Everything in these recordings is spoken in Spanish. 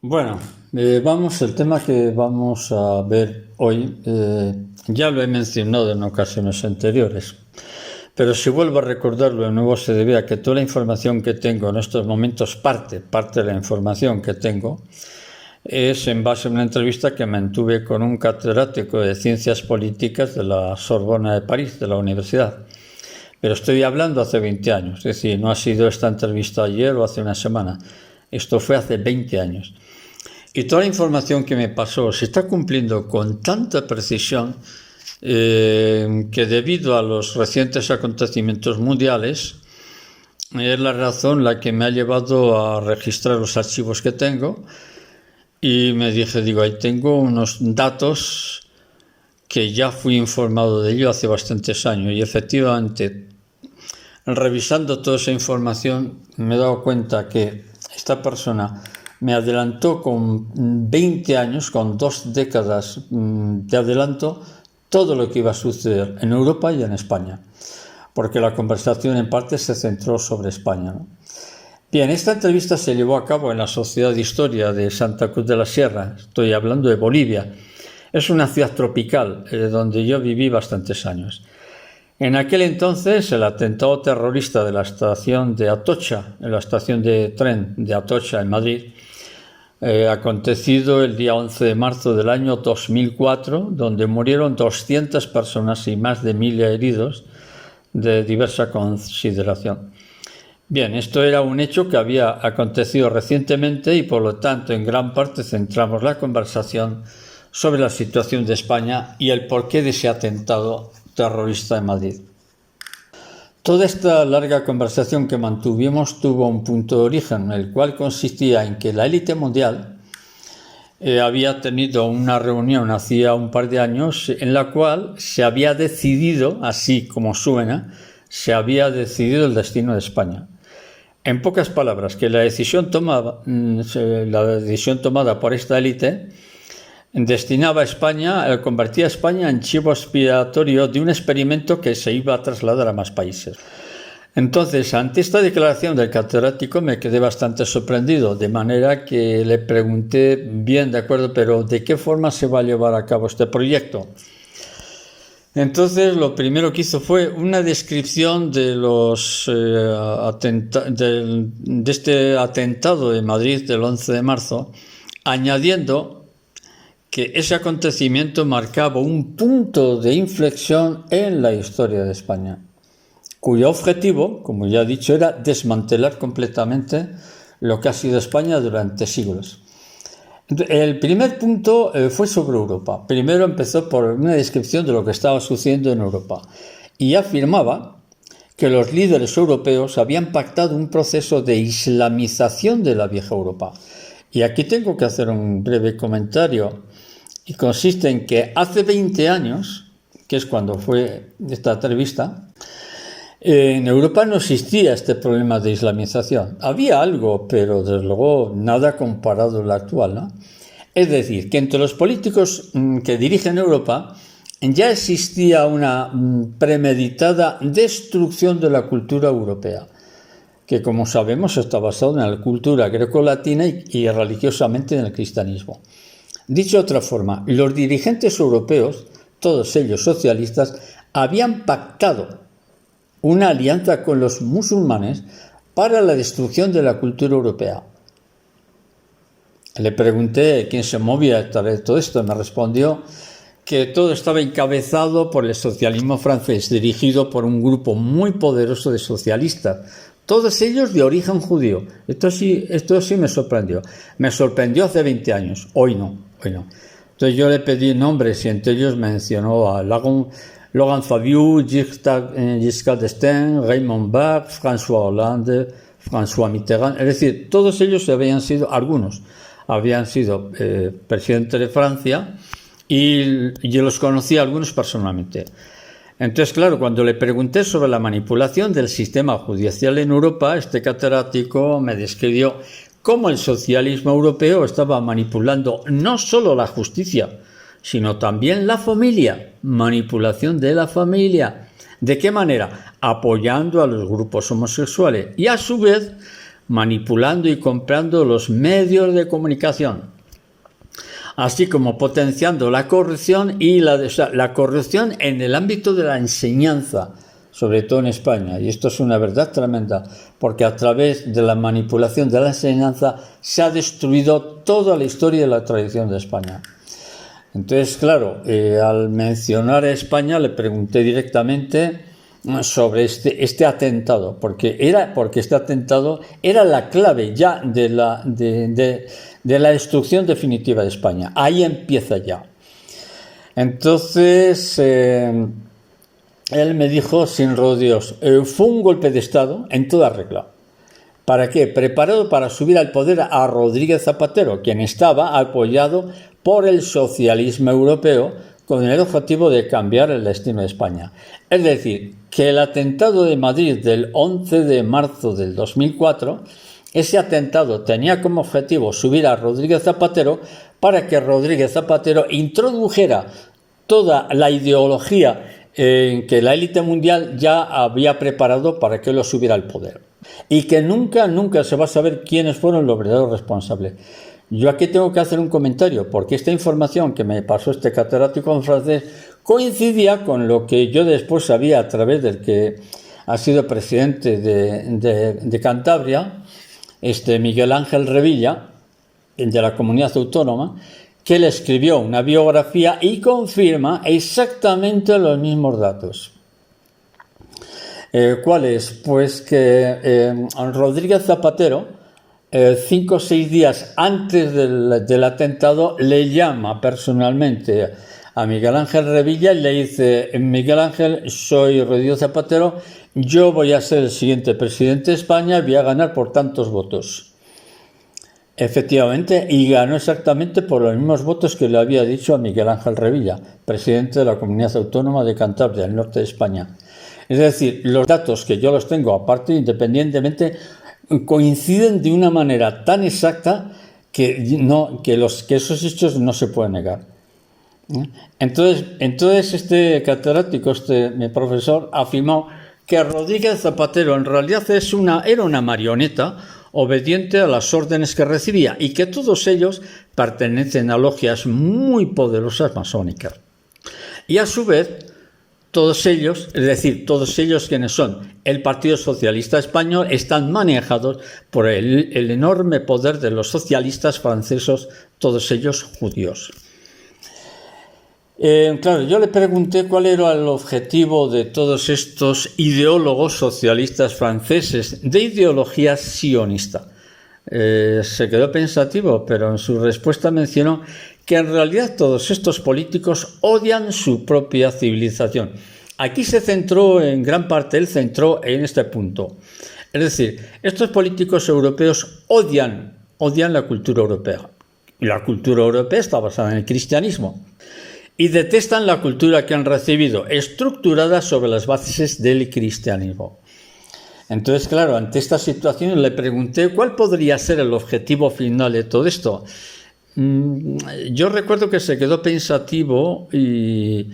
Bueno, el tema que vamos a ver hoy, ya lo he mencionado en ocasiones anteriores, pero si vuelvo a recordarlo de nuevo se debe a que toda la información que tengo en estos momentos, parte de la información que tengo, es en base a una entrevista que mantuve con un catedrático de Ciencias Políticas de la Sorbona de París, de la universidad. Pero estoy hablando hace 20 años, es decir, no ha sido esta entrevista ayer o hace una semana, esto fue hace 20 años. Y toda la información que me pasó se está cumpliendo con tanta precisión que debido a los recientes acontecimientos mundiales es la razón la que me ha llevado a registrar los archivos que tengo y me dije, ahí tengo unos datos que ya fui informado de ello hace bastantes años y efectivamente revisando toda esa información me he dado cuenta que esta persona me adelantó con 20 años, con 2 décadas de adelanto, todo lo que iba a suceder en Europa y en España, porque la conversación en parte se centró sobre España, ¿no? Bien, esta entrevista se llevó a cabo en la Sociedad de Historia de Santa Cruz de la Sierra, estoy hablando de Bolivia. Es una ciudad tropical donde yo viví bastantes años. En aquel entonces, el atentado terrorista de la estación de Atocha, en la estación de tren de Atocha en Madrid, acontecido el día 11 de marzo del año 2004, donde murieron 200 personas y más de 1000 heridos de diversa consideración. Bien, esto era un hecho que había acontecido recientemente y por lo tanto en gran parte centramos la conversación sobre la situación de España y el porqué de ese atentado terrorista en Madrid. Toda esta larga conversación que mantuvimos tuvo un punto de origen, el cual consistía en que la élite mundial había tenido una reunión hacía un par de años en la cual se había decidido, así como suena, se había decidido el destino de España. En pocas palabras, que la decisión tomada por esta élite destinaba a España, convertía a España en chivo expiatorio de un experimento que se iba a trasladar a más países. Entonces, ante esta declaración del catedrático me quedé bastante sorprendido, de manera que le pregunté, bien, de acuerdo, pero ¿de qué forma se va a llevar a cabo este proyecto? Entonces, lo primero que hizo fue una descripción de de este atentado de Madrid del 11 de marzo, añadiendo que ese acontecimiento marcaba un punto de inflexión en la historia de España, cuyo objetivo, como ya he dicho, era desmantelar completamente lo que ha sido España durante siglos. El primer punto fue sobre Europa. Primero empezó por una descripción de lo que estaba sucediendo en Europa y afirmaba que los líderes europeos habían pactado un proceso de islamización de la vieja Europa. Y aquí tengo que hacer un breve comentario y consiste en que hace 20 años, que es cuando fue esta entrevista, en Europa no existía este problema de islamización. Había algo, pero desde luego nada comparado a lo actual, ¿no? Es decir, que entre los políticos que dirigen Europa ya existía una premeditada destrucción de la cultura europea, que como sabemos está basada en la cultura grecolatina y religiosamente en el cristianismo. Dicho de otra forma, los dirigentes europeos, todos ellos socialistas, habían pactado una alianza con los musulmanes para la destrucción de la cultura europea. Le pregunté quién se movía detrás de todo esto. Me respondió que todo estaba encabezado por el socialismo francés, dirigido por un grupo muy poderoso de socialistas, todos ellos de origen judío. Esto sí me sorprendió. Me sorprendió hace 20 años, hoy no. Entonces yo le pedí nombres y entre ellos mencionó a Laurent Fabius, Giscard d'Estaing, Raymond Barre, François Hollande, François Mitterrand. Es decir, todos ellos algunos habían sido presidentes de Francia y yo los conocía algunos personalmente. Entonces, claro, cuando le pregunté sobre la manipulación del sistema judicial en Europa, este catedrático me describió cómo el socialismo europeo estaba manipulando no solo la justicia, sino también la familia, manipulación de la familia. ¿De qué manera? Apoyando a los grupos homosexuales y a su vez manipulando y comprando los medios de comunicación, así como potenciando la corrupción y la corrupción en el ámbito de la enseñanza, sobre todo en España. Y esto es una verdad tremenda, porque a través de la manipulación de la enseñanza se ha destruido toda la historia y la tradición de España. Entonces, claro, al mencionar a España le pregunté directamente sobre este atentado, porque este atentado era la clave ya de la destrucción definitiva de España. Ahí empieza ya. Entonces, él me dijo sin rodeos, fue un golpe de Estado en toda regla. ¿Para qué? Preparado para subir al poder a Rodríguez Zapatero, quien estaba apoyado por el socialismo europeo con el objetivo de cambiar el destino de España. Es decir, que el atentado de Madrid del 11 de marzo del 2004, ese atentado tenía como objetivo subir a Rodríguez Zapatero para que Rodríguez Zapatero introdujera toda la ideología que la élite mundial ya había preparado para que lo subiera al poder. Y que nunca se va a saber quiénes fueron los verdaderos responsables. Yo aquí tengo que hacer un comentario, porque esta información que me pasó este catedrático en francés coincidía con lo que yo después sabía a través del que ha sido presidente de Cantabria, Miguel Ángel Revilla, de la comunidad autónoma, que le escribió una biografía y confirma exactamente los mismos datos. ¿Cuál es? Pues que Rodríguez Zapatero, 5 o 6 días antes del atentado, le llama personalmente a Miguel Ángel Revilla y le dice: Miguel Ángel, soy Rodríguez Zapatero, yo voy a ser el siguiente presidente de España y voy a ganar por tantos votos. Efectivamente, y ganó exactamente por los mismos votos que le había dicho a Miguel Ángel Revilla, presidente de la Comunidad Autónoma de Cantabria, el norte de España. Es decir, los datos que yo los tengo, aparte, independientemente, coinciden de una manera tan exacta que esos hechos no se pueden negar. Entonces este catedrático, mi profesor, afirmó que Rodríguez Zapatero en realidad era una marioneta obediente a las órdenes que recibía, y que todos ellos pertenecen a logias muy poderosas masónicas. Y a su vez, todos ellos, es decir, todos ellos quienes son el Partido Socialista Español, están manejados por el enorme poder de los socialistas franceses, todos ellos judíos. Claro, yo le pregunté cuál era el objetivo de todos estos ideólogos socialistas franceses de ideología sionista. Se quedó pensativo, pero en su respuesta mencionó que en realidad todos estos políticos odian su propia civilización. Aquí se centró, en gran parte, él centró en este punto. Es decir, estos políticos europeos odian la cultura europea. Y la cultura europea está basada en el cristianismo. Y detestan la cultura que han recibido, estructurada sobre las bases del cristianismo. Entonces, claro, ante esta situación le pregunté cuál podría ser el objetivo final de todo esto. Yo recuerdo que se quedó pensativo y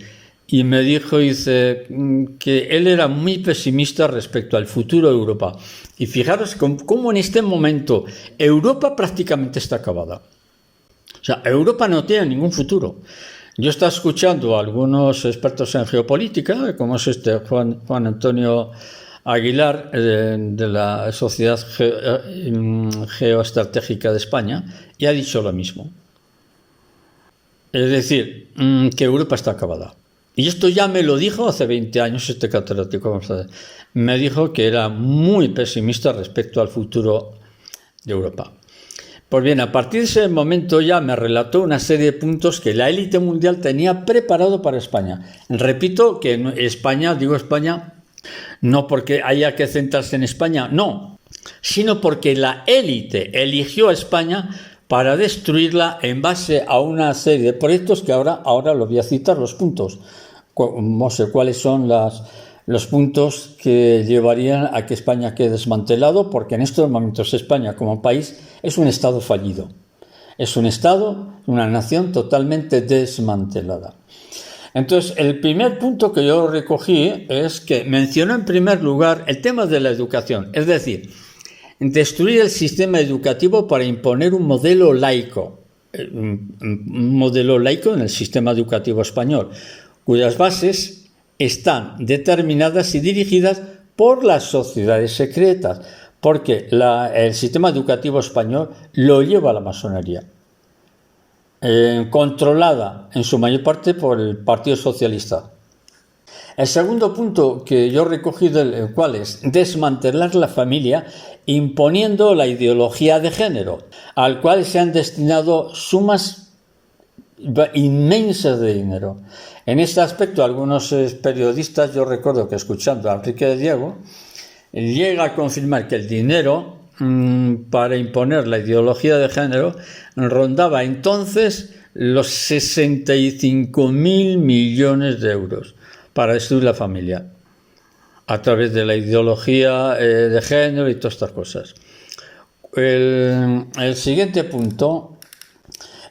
me dijo, que él era muy pesimista respecto al futuro de Europa. Y fijaros cómo en este momento Europa prácticamente está acabada. O sea, Europa no tiene ningún futuro. Yo estaba escuchando a algunos expertos en geopolítica, como es Juan Antonio Aguilar, de la Sociedad Geoestratégica de España, y ha dicho lo mismo. Es decir, que Europa está acabada. Y esto ya me lo dijo hace 20 años este catedrático. Me dijo que era muy pesimista respecto al futuro de Europa. Pues bien, a partir de ese momento ya me relató una serie de puntos que la élite mundial tenía preparado para España. Repito que digo España, no porque haya que centrarse en España, no, sino porque la élite eligió a España para destruirla en base a una serie de proyectos que ahora lo voy a citar, los puntos. No sé cuáles son los puntos que llevarían a que España quede desmantelado, porque en estos momentos España como país es un estado fallido. Es un estado, una nación totalmente desmantelada. Entonces, el primer punto que yo recogí es que mencionó en primer lugar el tema de la educación. Es decir, destruir el sistema educativo para imponer un modelo laico en el sistema educativo español, cuyas bases están determinadas y dirigidas por las sociedades secretas, porque el sistema educativo español lo lleva la masonería, controlada en su mayor parte por el Partido Socialista. El segundo punto que yo he recogido, el cual es desmantelar la familia imponiendo la ideología de género, al cual se han destinado sumas inmensas de dinero. En este aspecto, algunos periodistas, yo recuerdo que escuchando a Enrique de Diego, llega a confirmar que el dinero para imponer la ideología de género rondaba entonces los 65.000 millones de euros para destruir la familia a través de la ideología de género y todas estas cosas. El siguiente punto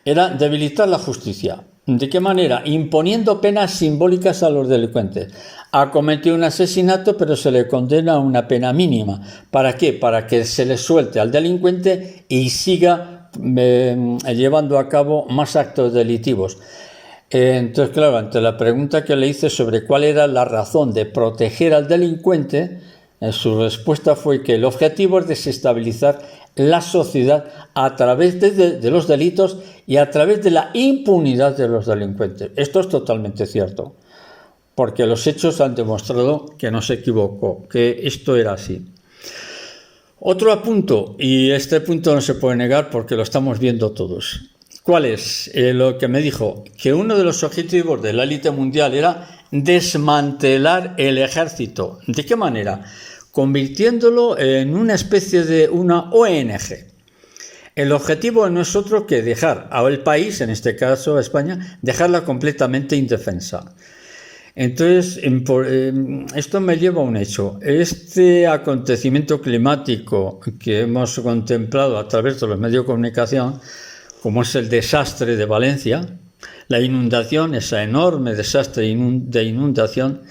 era debilitar la justicia. ¿De qué manera? Imponiendo penas simbólicas a los delincuentes. Ha cometido un asesinato, pero se le condena a una pena mínima. ¿Para qué? Para que se le suelte al delincuente y siga llevando a cabo más actos delictivos. Entonces, claro, ante la pregunta que le hice sobre cuál era la razón de proteger al delincuente, su respuesta fue que el objetivo es desestabilizar la sociedad a través de los delitos y a través de la impunidad de los delincuentes. Esto es totalmente cierto, porque los hechos han demostrado que no se equivocó, que esto era así. Otro punto, y este punto no se puede negar porque lo estamos viendo todos. ¿Cuál es? Lo que me dijo, que uno de los objetivos de la élite mundial era desmantelar el ejército. ¿De qué manera? Convirtiéndolo en una especie de una ONG. El objetivo no es otro que dejar al país, en este caso España, dejarla completamente indefensa. Entonces, esto me lleva a un hecho. Este acontecimiento climático que hemos contemplado a través de los medios de comunicación, como es el desastre de Valencia, la inundación, ese enorme desastre de inundación,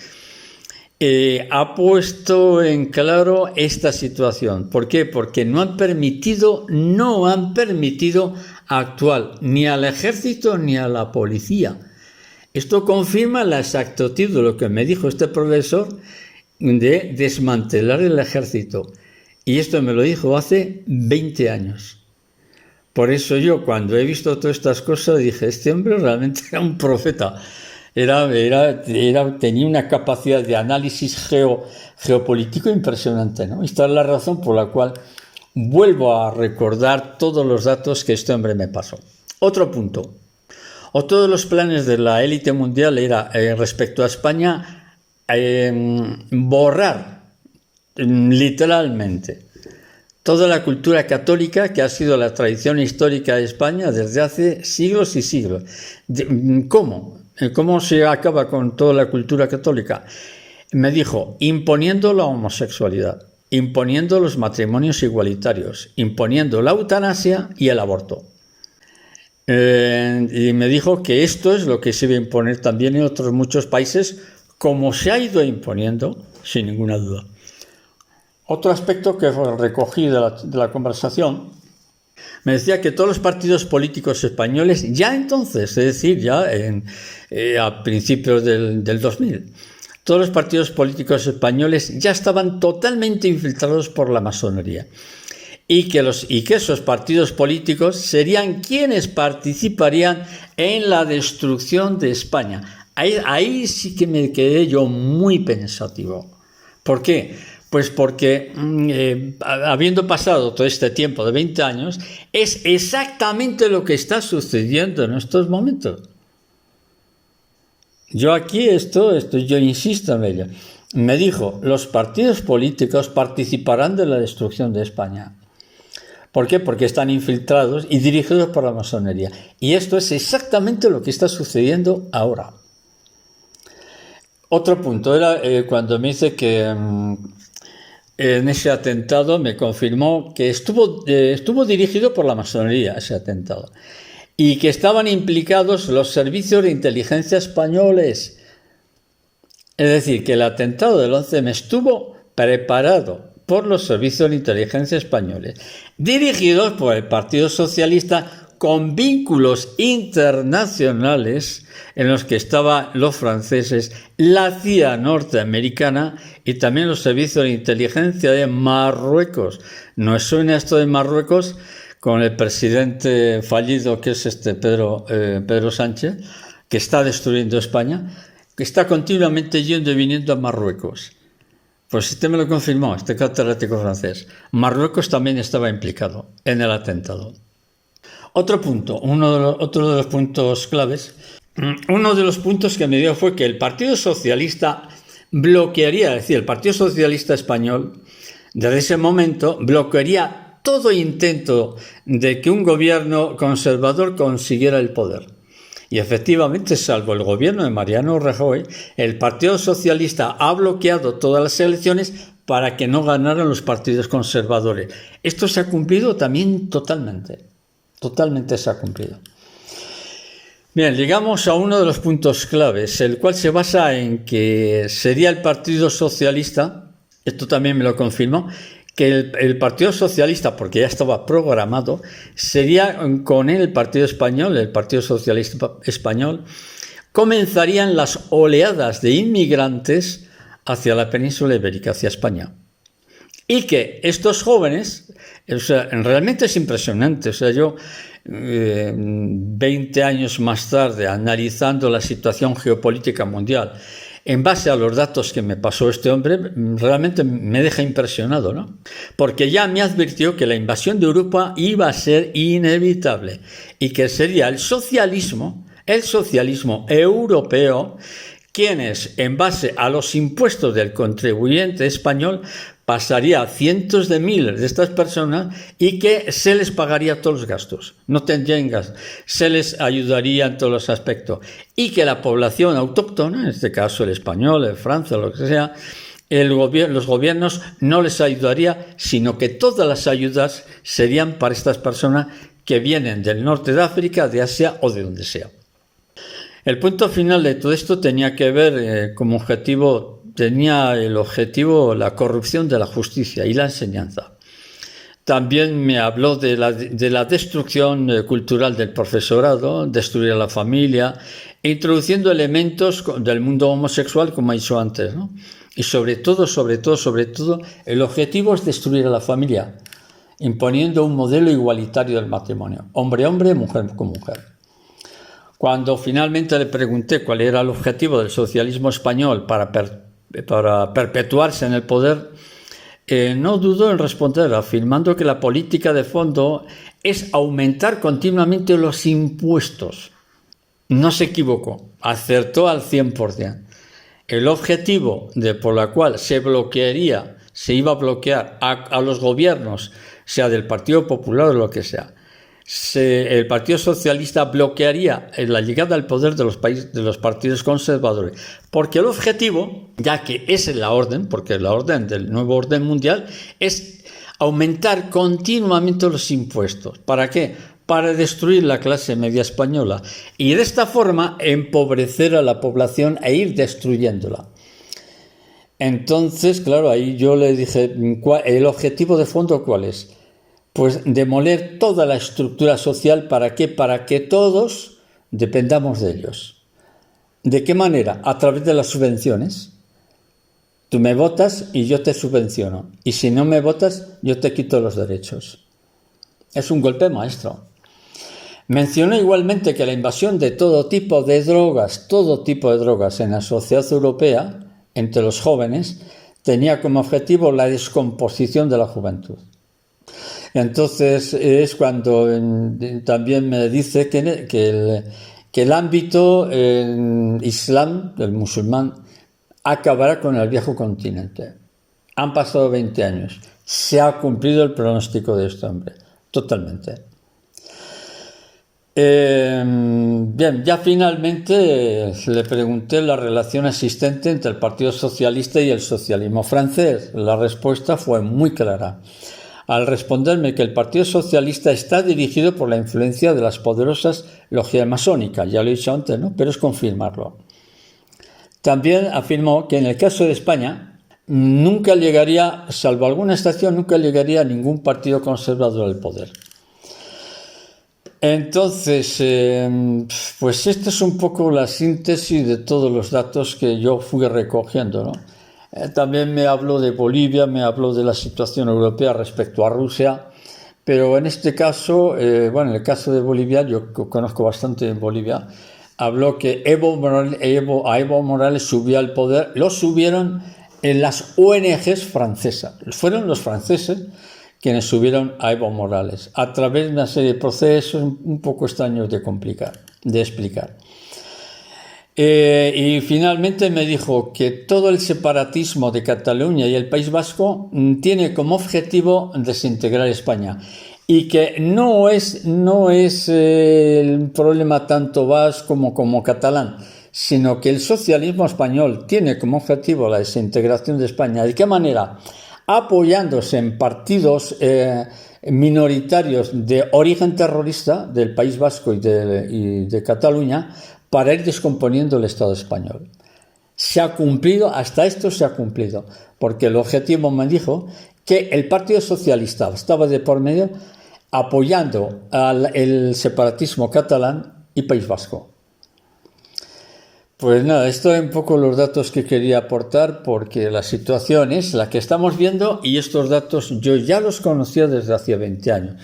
ha puesto en claro esta situación. ¿Por qué? Porque no han permitido actuar ni al ejército ni a la policía. Esto confirma la exactitud de lo que me dijo este profesor de desmantelar el ejército. Y esto me lo dijo hace 20 años. Por eso yo, cuando he visto todas estas cosas, dije, este hombre realmente era un profeta. Tenía una capacidad de análisis geopolítico impresionante, ¿no? Esta es la razón por la cual vuelvo a recordar todos los datos que este hombre me pasó. Otro punto. Otro de los planes de la élite mundial era, respecto a España, borrar literalmente toda la cultura católica que ha sido la tradición histórica de España desde hace siglos y siglos. ¿Cómo? ¿Cómo se acaba con toda la cultura católica? Me dijo, imponiendo la homosexualidad, imponiendo los matrimonios igualitarios, imponiendo la eutanasia y el aborto. Y me dijo que esto es lo que se va a imponer también en otros muchos países, como se ha ido imponiendo, sin ninguna duda. Otro aspecto que recogí de la conversación, me decía que todos los partidos políticos españoles, ya entonces, es decir, ya a principios del 2000, todos los partidos políticos españoles ya estaban totalmente infiltrados por la masonería. Y que esos partidos políticos serían quienes participarían en la destrucción de España. Ahí sí que me quedé yo muy pensativo. ¿Por qué? Pues porque habiendo pasado todo este tiempo de 20 años, es exactamente lo que está sucediendo en estos momentos. Yo aquí yo insisto en ello. Me dijo, los partidos políticos participarán de la destrucción de España. ¿Por qué? Porque están infiltrados y dirigidos por la masonería. Y esto es exactamente lo que está sucediendo ahora. Otro punto era cuando me dice que en ese atentado me confirmó que estuvo dirigido por la masonería, ese atentado, y que estaban implicados los servicios de inteligencia españoles. Es decir, que el atentado del 11M estuvo preparado por los servicios de inteligencia españoles, dirigidos por el Partido Socialista, con vínculos internacionales en los que estaban los franceses, la CIA norteamericana y también los servicios de inteligencia de Marruecos. ¿No suena esto de Marruecos con el presidente fallido que es Pedro Sánchez, que está destruyendo España, que está continuamente yendo y viniendo a Marruecos? Pues este me lo confirmó, este catedrático francés. Marruecos también estaba implicado en el atentado. Otro punto, otro de los puntos claves, uno de los puntos que me dio fue que el Partido Socialista bloquearía, es decir, el Partido Socialista español, desde ese momento, bloquearía todo intento de que un gobierno conservador consiguiera el poder. Y efectivamente, salvo el gobierno de Mariano Rajoy, el Partido Socialista ha bloqueado todas las elecciones para que no ganaran los partidos conservadores. Esto se ha cumplido también totalmente. Totalmente se ha cumplido. Bien, llegamos a uno de los puntos claves, el cual se basa en que sería el Partido Socialista, esto también me lo confirmó, que el Partido Socialista, porque ya estaba programado, sería con el Partido Español, el Partido Socialista Español, comenzarían las oleadas de inmigrantes hacia la península ibérica, hacia España. Y que estos jóvenes, o sea, realmente es impresionante, o sea, yo 20 años más tarde, analizando la situación geopolítica mundial, en base a los datos que me pasó este hombre, realmente me deja impresionado, ¿no? Porque ya me advirtió que la invasión de Europa iba a ser inevitable y que sería el socialismo europeo, quienes, en base a los impuestos del contribuyente español, pasaría a cientos de miles de estas personas y que se les pagaría todos los gastos, no tendrían gastos, se les ayudaría en todos los aspectos y que la población autóctona, en este caso el español, el francés, lo que sea, los gobiernos no les ayudaría, sino que todas las ayudas serían para estas personas que vienen del norte de África, de Asia o de donde sea. El punto final de todo esto tenía que ver como objetivo, tenía el objetivo la corrupción de la justicia y la enseñanza. También me habló de la destrucción cultural del profesorado, destruir a la familia, introduciendo elementos del mundo homosexual, como he dicho antes, ¿no? Y sobre todo, el objetivo es destruir a la familia, imponiendo un modelo igualitario del matrimonio, hombre-hombre, mujer con mujer. Cuando finalmente le pregunté cuál era el objetivo del socialismo español para perpetuarse en el poder, no dudó en responder, afirmando que la política de fondo es aumentar continuamente los impuestos. No se equivocó, acertó al 100%. El objetivo por la cual se iba a bloquear a los gobiernos, sea del Partido Popular o lo que sea, el Partido Socialista bloquearía la llegada al poder de los partidos conservadores, porque el objetivo, ya que es la orden, porque la orden del nuevo orden mundial es aumentar continuamente los impuestos. ¿Para qué? Para destruir la clase media española y de esta forma empobrecer a la población e ir destruyéndola. Entonces, claro, ahí yo le dije, ¿el objetivo de fondo cuál es? Pues demoler toda la estructura social. ¿Para qué? Para que todos dependamos de ellos. ¿De qué manera? A través de las subvenciones. Tú me votas y yo te subvenciono. Y si no me votas, yo te quito los derechos. Es un golpe maestro. Mencionó igualmente que la invasión de todo tipo de drogas en la sociedad europea, entre los jóvenes, tenía como objetivo la descomposición de la juventud. Entonces es cuando también me dice que el ámbito islam, el musulmán, acabará con el viejo continente. Han pasado 20 años. Se ha cumplido el pronóstico de este hombre. Totalmente. Bien, ya finalmente le pregunté la relación existente entre el Partido Socialista y el socialismo francés. La respuesta fue muy clara. Al responderme que el Partido Socialista está dirigido por la influencia de las poderosas logias masónicas, ya lo he dicho antes, ¿no? Pero es confirmarlo. También afirmó que en el caso de España, nunca llegaría, salvo alguna excepción, nunca llegaría ningún partido conservador al poder. Entonces, pues esta es un poco la síntesis de todos los datos que yo fui recogiendo, ¿no? También me habló de Bolivia, me habló de la situación europea respecto a Rusia, pero en este caso, bueno, en el caso de Bolivia, yo conozco bastante en Bolivia, habló que a Evo Morales subió al poder, lo subieron en las ONGs francesas, fueron los franceses quienes subieron a Evo Morales, a través de una serie de procesos un poco extraños de explicar. Y finalmente me dijo que todo el separatismo de Cataluña y el País Vasco tiene como objetivo desintegrar España y que no es el problema tanto vasco como catalán, sino que el socialismo español tiene como objetivo la desintegración de España. ¿De qué manera? Apoyándose en partidos minoritarios de origen terrorista del País Vasco y de Cataluña para ir descomponiendo el Estado español. Se ha cumplido, hasta esto se ha cumplido, porque el objetivo me dijo que el Partido Socialista estaba de por medio apoyando el separatismo catalán y País Vasco. Pues nada, esto es un poco los datos que quería aportar, porque la situación es la que estamos viendo y estos datos yo ya los conocía desde hace 20 años.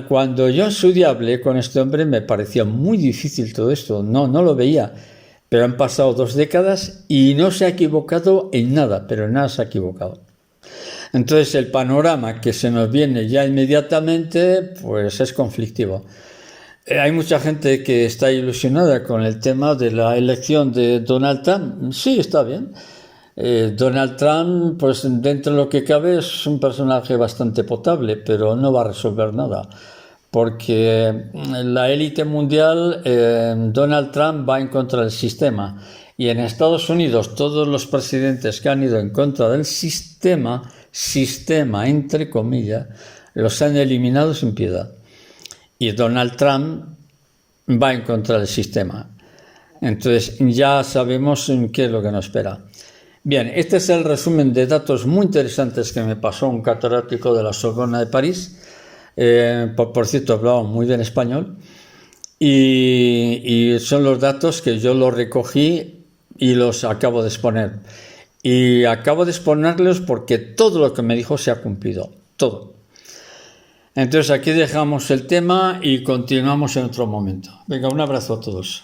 Cuando yo en su día hablé con este hombre me parecía muy difícil todo esto, no lo veía, pero han pasado 2 décadas y no se ha equivocado en nada, pero en nada se ha equivocado. Entonces el panorama que se nos viene ya inmediatamente pues es conflictivo. Hay mucha gente que está ilusionada con el tema de la elección de Donald Trump. Sí, está bien. Donald Trump, pues dentro de lo que cabe, es un personaje bastante potable, pero no va a resolver nada. Porque la élite mundial, Donald Trump va en contra del sistema. Y en Estados Unidos, todos los presidentes que han ido en contra del sistema entre comillas, los han eliminado sin piedad. Y Donald Trump va en contra del sistema. Entonces ya sabemos qué es lo que nos espera. Bien, este es el resumen de datos muy interesantes que me pasó un catedrático de la Sorbona de París. Por cierto, hablaba muy bien español. Y son los datos que yo los recogí y los acabo de exponer. Y acabo de exponerlos porque todo lo que me dijo se ha cumplido. Todo. Entonces aquí dejamos el tema y continuamos en otro momento. Venga, un abrazo a todos.